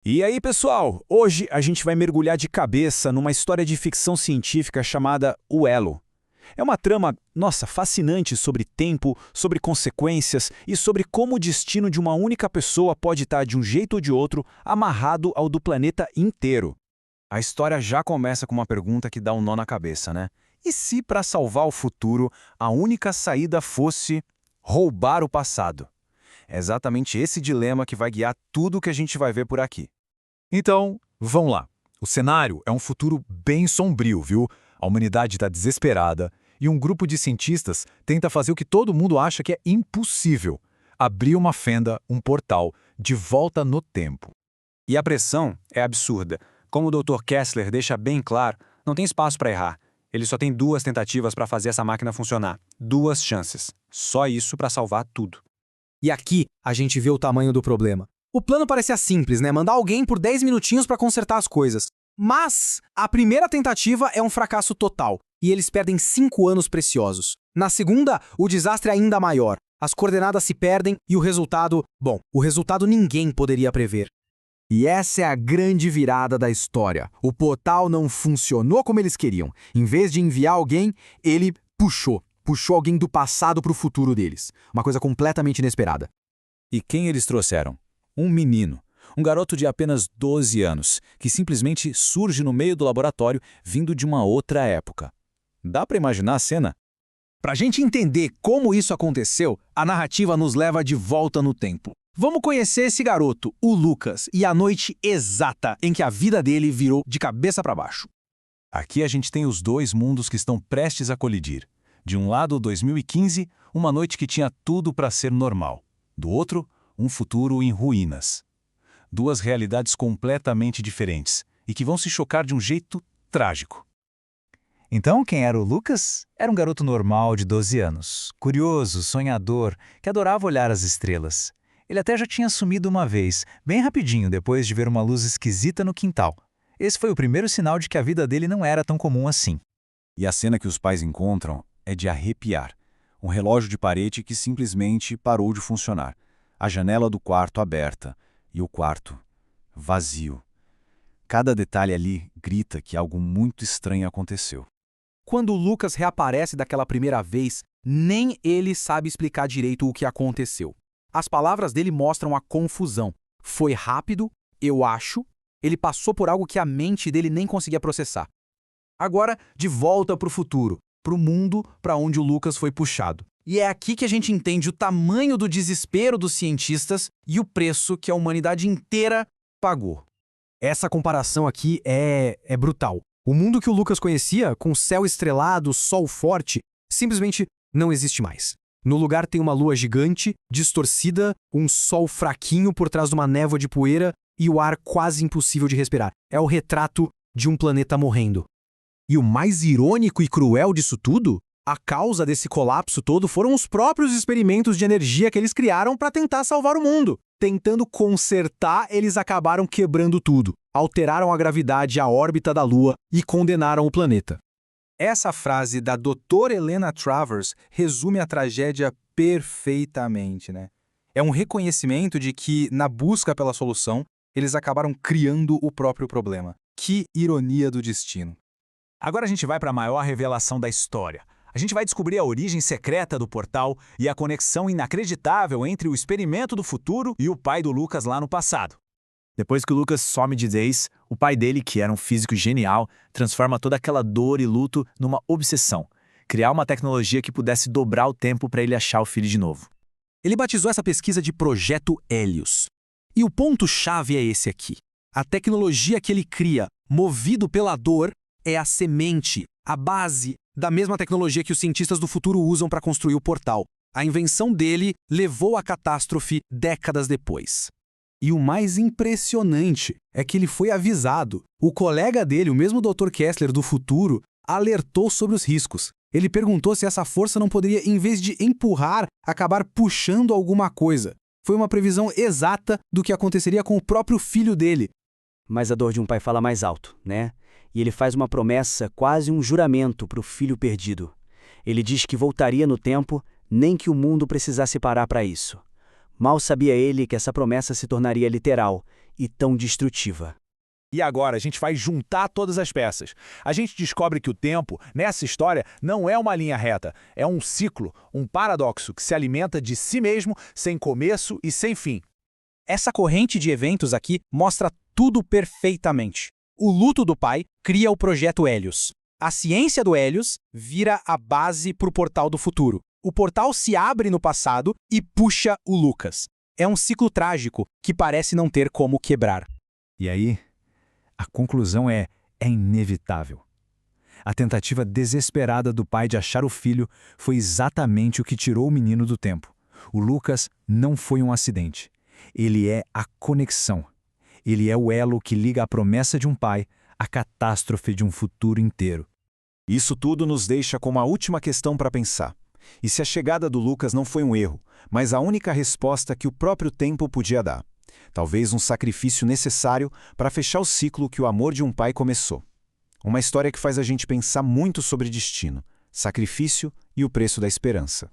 E aí, pessoal? Hoje a gente vai mergulhar de cabeça numa história de ficção científica chamada O Elo. É uma trama, nossa, fascinante sobre tempo, sobre consequências e sobre como o destino de uma única pessoa pode estar, de um jeito ou de outro, amarrado ao do planeta inteiro. A história já começa com uma pergunta que dá um nó na cabeça, né? E se, para salvar o futuro, a única saída fosse roubar o passado? É exatamente esse dilema que vai guiar tudo o que a gente vai ver por aqui. Então, vamos lá. O cenário é um futuro bem sombrio, viu? A humanidade está desesperada e um grupo de cientistas tenta fazer o que todo mundo acha que é impossível: abrir uma fenda, um portal, de volta no tempo. E a pressão é absurda. Como o Dr. Kessler deixa bem claro, não tem espaço para errar. Ele só tem 2 tentativas para fazer essa máquina funcionar. 2 chances. Só isso para salvar tudo. E aqui a gente vê o tamanho do problema. O plano parecia simples, né? Mandar alguém por 10 minutinhos para consertar as coisas. Mas a primeira tentativa é um fracasso total, e eles perdem 5 anos preciosos. Na segunda, o desastre é ainda maior. As coordenadas se perdem e o resultado... Bom, o resultado ninguém poderia prever. E essa é a grande virada da história. O portal não funcionou como eles queriam. Em vez de enviar alguém, ele puxou alguém do passado para o futuro deles. Uma coisa completamente inesperada. E quem eles trouxeram? Um menino. Um garoto de apenas 12 anos, que simplesmente surge no meio do laboratório, vindo de uma outra época. Dá para imaginar a cena? Pra gente entender como isso aconteceu, a narrativa nos leva de volta no tempo. Vamos conhecer esse garoto, o Lucas, e a noite exata em que a vida dele virou de cabeça para baixo. Aqui a gente tem os 2 mundos que estão prestes a colidir. De um lado, 2015, uma noite que tinha tudo para ser normal. Do outro, um futuro em ruínas. 2 realidades completamente diferentes e que vão se chocar de um jeito trágico. Então, quem era o Lucas? Era um garoto normal de 12 anos, curioso, sonhador, que adorava olhar as estrelas. Ele até já tinha sumido uma vez, bem rapidinho, depois de ver uma luz esquisita no quintal. Esse foi o primeiro sinal de que a vida dele não era tão comum assim. E a cena que os pais encontram é de arrepiar. Um relógio de parede que simplesmente parou de funcionar. A janela do quarto aberta e o quarto vazio. Cada detalhe ali grita que algo muito estranho aconteceu. Quando o Lucas reaparece daquela primeira vez, nem ele sabe explicar direito o que aconteceu. As palavras dele mostram a confusão. Foi rápido, eu acho. Ele passou por algo que a mente dele nem conseguia processar. Agora, de volta para o futuro, para o mundo para onde o Lucas foi puxado. E é aqui que a gente entende o tamanho do desespero dos cientistas e o preço que a humanidade inteira pagou. Essa comparação aqui é brutal. O mundo que o Lucas conhecia, com céu estrelado, sol forte, simplesmente não existe mais. No lugar tem uma lua gigante, distorcida, um sol fraquinho por trás de uma névoa de poeira e o ar quase impossível de respirar. É o retrato de um planeta morrendo. E o mais irônico e cruel disso tudo, a causa desse colapso todo foram os próprios experimentos de energia que eles criaram para tentar salvar o mundo. Tentando consertar, eles acabaram quebrando tudo. Alteraram a gravidade e a órbita da Lua e condenaram o planeta. Essa frase da Dra. Helena Travers resume a tragédia perfeitamente, né? É um reconhecimento de que, na busca pela solução, eles acabaram criando o próprio problema. Que ironia do destino. Agora a gente vai para a maior revelação da história. A gente vai descobrir a origem secreta do portal e a conexão inacreditável entre o experimento do futuro e o pai do Lucas lá no passado. Depois que o Lucas some de vez, o pai dele, que era um físico genial, transforma toda aquela dor e luto numa obsessão. Criar uma tecnologia que pudesse dobrar o tempo para ele achar o filho de novo. Ele batizou essa pesquisa de Projeto Hélios. E o ponto-chave é esse aqui. A tecnologia que ele cria, movido pela dor, é a semente, a base da mesma tecnologia que os cientistas do futuro usam para construir o portal. A invenção dele levou à catástrofe décadas depois. E o mais impressionante é que ele foi avisado. O colega dele, o mesmo Dr. Kessler do futuro, alertou sobre os riscos. Ele perguntou se essa força não poderia, em vez de empurrar, acabar puxando alguma coisa. Foi uma previsão exata do que aconteceria com o próprio filho dele. Mas a dor de um pai fala mais alto, né? E ele faz uma promessa, quase um juramento para o filho perdido. Ele diz que voltaria no tempo, nem que o mundo precisasse parar para isso. Mal sabia ele que essa promessa se tornaria literal e tão destrutiva. E agora a gente vai juntar todas as peças. A gente descobre que o tempo, nessa história, não é uma linha reta. É um ciclo, um paradoxo que se alimenta de si mesmo, sem começo e sem fim. Essa corrente de eventos aqui mostra tudo perfeitamente. O luto do pai cria o projeto Hélios. A ciência do Hélios vira a base para o portal do futuro. O portal se abre no passado e puxa o Lucas. É um ciclo trágico que parece não ter como quebrar. E aí, a conclusão é inevitável. A tentativa desesperada do pai de achar o filho foi exatamente o que tirou o menino do tempo. O Lucas não foi um acidente. Ele é a conexão. Ele é o elo que liga a promessa de um pai à catástrofe de um futuro inteiro. Isso tudo nos deixa com uma última questão para pensar. E se a chegada do Lucas não foi um erro, mas a única resposta que o próprio tempo podia dar? Talvez um sacrifício necessário para fechar o ciclo que o amor de um pai começou. Uma história que faz a gente pensar muito sobre destino, sacrifício e o preço da esperança.